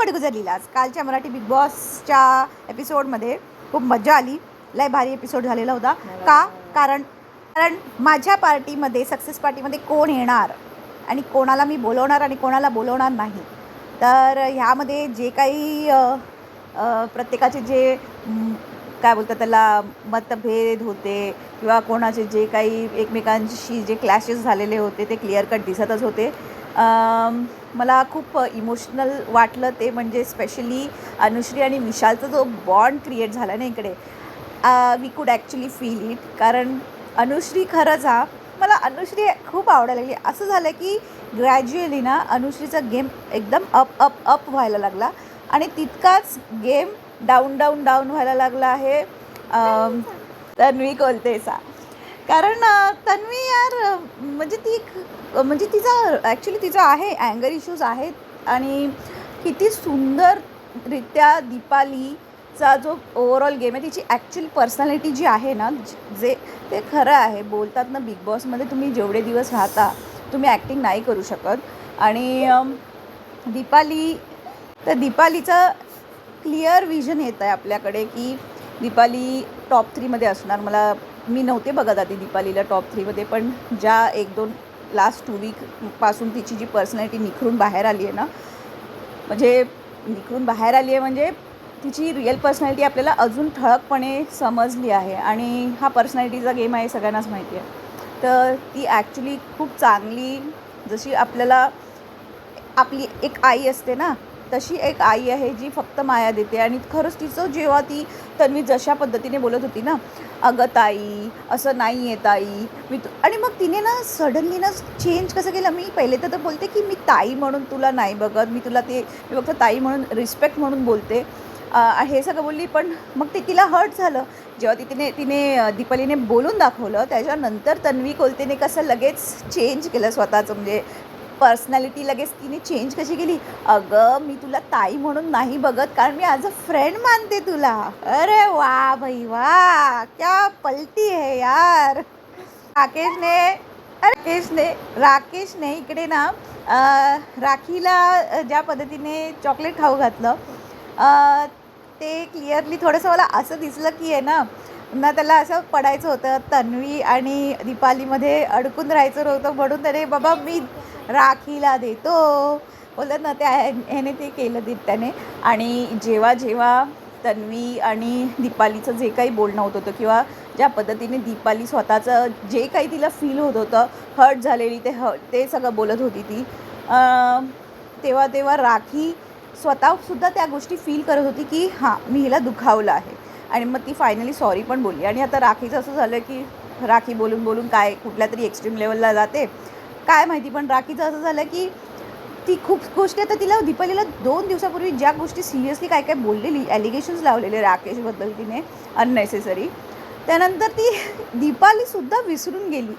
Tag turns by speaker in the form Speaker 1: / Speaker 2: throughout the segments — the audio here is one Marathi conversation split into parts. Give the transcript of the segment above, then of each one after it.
Speaker 1: गंमत गुजरली आज कालच्या मराठी बिग बॉसच्या एपिसोडमध्ये. खूप मजा आली. लय भारी एपिसोड झालेला होता. का कारण कारण माझ्या पार्टीमध्ये सक्सेस पार्टीमध्ये कोण येणार आणि कोणाला मी बोलवणार आणि कोणाला बोलवणार नाही. तर ह्यामध्ये जे काही प्रत्येकाचे जे काय बोलतात त्याला मतभेद होते किंवा कोणाचे जे काही एकमेकांशी जे क्लॅशेस झालेले होते ते क्लिअर कट दिसतच होते. मला खूप इमोशनल वाटलं ते म्हणजे स्पेशली अनुश्री आणि विशालचा जो बॉन्ड क्रिएट झाला ना इकडे. वी कुड ॲक्च्युली फील इट. कारण अनुश्री खरंच मला अनुश्री खूप आवडायला लागली. असं झालं की ग्रॅज्युअली ना अनुश्रीचा गेम एकदम अप अप अप व्हायला लागला आणि तितकाच गेम डाऊन डाऊन डाऊन व्हायला लागला आहे तन्वी कोलतेचा. कारण तन्वी यार म्हणजे म्हणजे तिचा ॲक्च्युली तिचा आहे अँगर इश्यूज आहेत आणि किती सुंदररित्या दीपालीचा जो ओव्हरऑल गेम आहे तिची ॲक्च्युअल पर्सनॅलिटी जी आहे ना जे ते खरं आहे. बोलतात ना बिग बॉसमध्ये तुम्ही जेवढे दिवस राहता तुम्ही ॲक्टिंग नाही करू शकत आणि दीपालीचं क्लिअर विजन येत आहे आपल्याकडे की दीपाली टॉप 3मध्ये असणार. मी नव्हते बघत आधी दीपालीला टॉप 3मध्ये, पण ज्या 1-2 लास्ट 2 वीकपासून तिची जी पर्सनॅलिटी निखरून बाहेर आली आहे ना म्हणजे तिची रिअल पर्सनॅलिटी आपल्याला अजून ठळकपणे समजली आहे आणि हा पर्सनॅलिटीचा गेम आहे सगळ्यांनाच माहिती आहे. तर ती ॲक्च्युली खूप चांगली जशी आपल्याला आपली एक आई असते ना तशी एक आई आहे जी फक्त माया देते. आणि खरंच तिचं जेव्हा ती तन्वी जशा पद्धतीने बोलत होती ना अगं ताई असं नाही आहे ताई आणि मग तिने ना सडनली ना चेंज कसं केलं. मी पहिले तर बोलते की मी ताई म्हणून तुला नाही बघत, मी फक्त ताई म्हणून रिस्पेक्ट म्हणून बोलते हे सगळं बोलली. पण मग ते तिला हर्ट झालं जेव्हा तिने दीपालीने बोलून दाखवलं. त्याच्यानंतर तन्वी कोलतेने कसं लगेच चेंज केलं स्वतःचं म्हणजे पर्सनॅलिटी लगेच तिने चेंज कशी केली. अगं मी तुला ताई म्हणून नाही बघत कारण मी ॲज अ फ्रेंड मानते तुला. अरे वा भाई वा क्या पलटी है यार. राकेशने इकडे ना राखीला ज्या पद्धतीने चॉकलेट खाऊ घातलं ते क्लिअरली थोडंसं मला असं दिसलं की आहे ना त्याला असं पडायचं होतं तन्वी आणि दीपालीमध्ये अडकून राहायचं नव्हतं म्हणून त्याने बाबा मी राखीला देतो बोलतात ना ह्याने ते केलं त्याने. आणि जेव्हा तन्वी आणि दीपालीचं जे काही बोलणं होत होतं किंवा ज्या पद्धतीने दीपाली स्वतःचं जे काही तिला फील होत होतं हर्ट झालेली ते सगळं बोलत होती ती तेव्हा राखी स्वतःसुद्धा त्या गोष्टी फील करत होती की हां मी हिला दुखावलं आहे. आणि मग ती फायनली सॉरी पण बोलली. आणि आता राखीचं असं झालं की राखी बोलून काय कुठल्या तरी एक्स्ट्रीम लेवलला जाते काय माहिती. पण राखीचं असं झालं की ती खूप गोष्टी आता तिला दीपालीला 2 दिवसापूर्वी ज्या गोष्टी सिरियसली काय बोललेली ॲलिगेशन्स लावलेले राकेशबद्दल तिने अननेसेसरी त्यानंतर ती दीपालीसुद्धा विसरून गेली.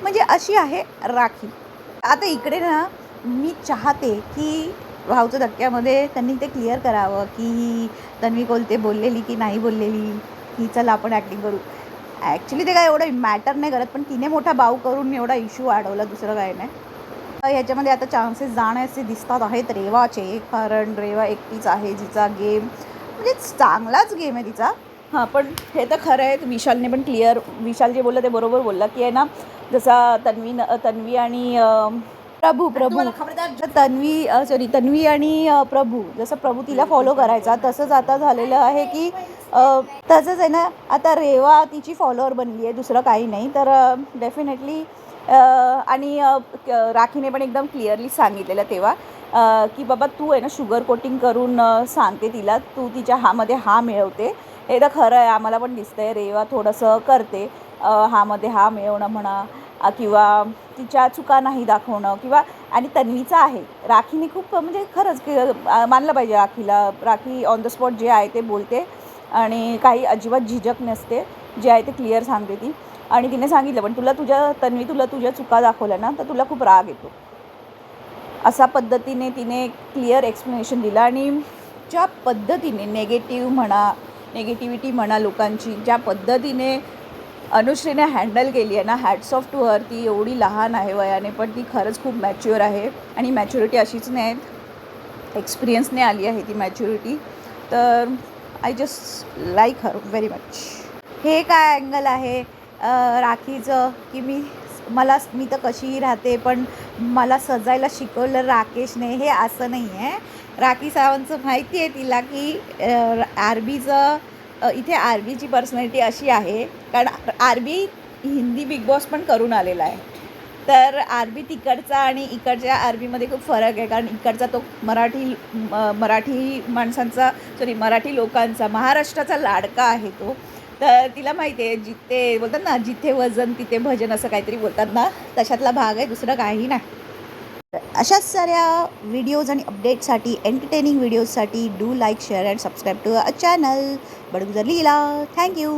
Speaker 1: म्हणजे अशी आहे राखी. आता इकडे ना मी चाहते की भाऊच्या धक्क्यामध्ये त्यांनी ते क्लिअर करावं की तन्वी कोलते बोललेली की नाही बोललेली ही चला आपण ॲक्टिंग करू. ॲक्च्युली ते काय एवढं मॅटर नाही करत पण तिने मोठा बाऊ करून एवढा इश्यू वाढवला दुसरं काय नाही. ह्याच्यामध्ये आता चान्सेस जाण्याचे दिसतात आहेत रेवाचे. कारण रेवा एकटीच आहे जिचा गेम म्हणजे चांगलाच गेम आहे तिचा. हां पण हे तर खरं आहे. विशालने पण विशाल जे बोललं ते बरोबर बोलला की आहे ना जसा तन्वी आणि प्रभू तन्वी आणि प्रभू जसं प्रभू तिला फॉलो करायचा तसंच आता झालेलं आहे की तसंच आहे ना आता रेवा तिची फॉलोअर बनली आहे दुसरं काही नाही. तर डेफिनेटली आणि राखीने पण एकदम क्लिअरली सांगितलेलं तेव्हा की बाबा तू आहे ना शुगर कोटिंग करून सांगते तिला तू तिच्या हामध्ये हा मिळवते. हे तर खरं आहे आम्हाला पण दिसतं आहे. रेवा थोडंसं करते हामध्ये हा मिळवणं म्हणा किंवा तिच्या चुका नाही दाखवणं किंवा आणि तन्वीचं आहे. राखीने खूप म्हणजे खरंच मानलं पाहिजे राखीला. राखी ऑन द स्पॉट जे आहे ते बोलते आणि काही अजिबात झिजक नसते. जे आहे ते क्लिअर सांगते ती. आणि तिने सांगितलं पण तुला तुझ्या चुका दाखवल्या ना तर तुला खूप राग येतो अशा पद्धतीने तिने क्लिअर एक्सप्लेनेशन दिलं. आणि ज्या पद्धतीने नेगेटिव्हिटी म्हणा लोकांची ज्या पद्धतीने अनुश्रीने हँडल केली आहे ना हॅट्स ऑफ टू हर. ती एवढी लहान आहे वयाने पण ती खरंच खूप मॅच्युअर आहे आणि मॅच्युरिटी अशीच नाही एक्सपिरियन्सने आली आहे ती मॅच्युरिटी. तर I just like her very much. हे काय अँगल आहे राखीचं की मी तर कशीही राहते पण मला सजायला शिकवलं राकेशने, हे असं नाही आहे. राखी सावंतचं माहिती आहे तिला की आरबीचं इथे आरबीची पर्सनॅलिटी अशी आहे, कारण आरबी हिंदी बिग बॉस पण करून आलेला आहे. तर आरबी तिकडचा आणि इकडच्या आरबीमध्ये खूप फरक आहे, कारण इकडचा तो मराठी लोकांचा, महाराष्ट्राचा लाडका आहे तो. तर तिला माहिती आहे, जिथे बोलतात ना, जिथे वजन तिथे भजन, असं काहीतरी बोलतात ना, तशातला भाग आहे, दुसरं काही नाही. अशाच साऱ्या व्हिडिओज आणि अपडेटसाठी, एंटरटेनिंग व्हिडिओजसाठी do like, share and subscribe to our channel Badgujar Leela. Thank you.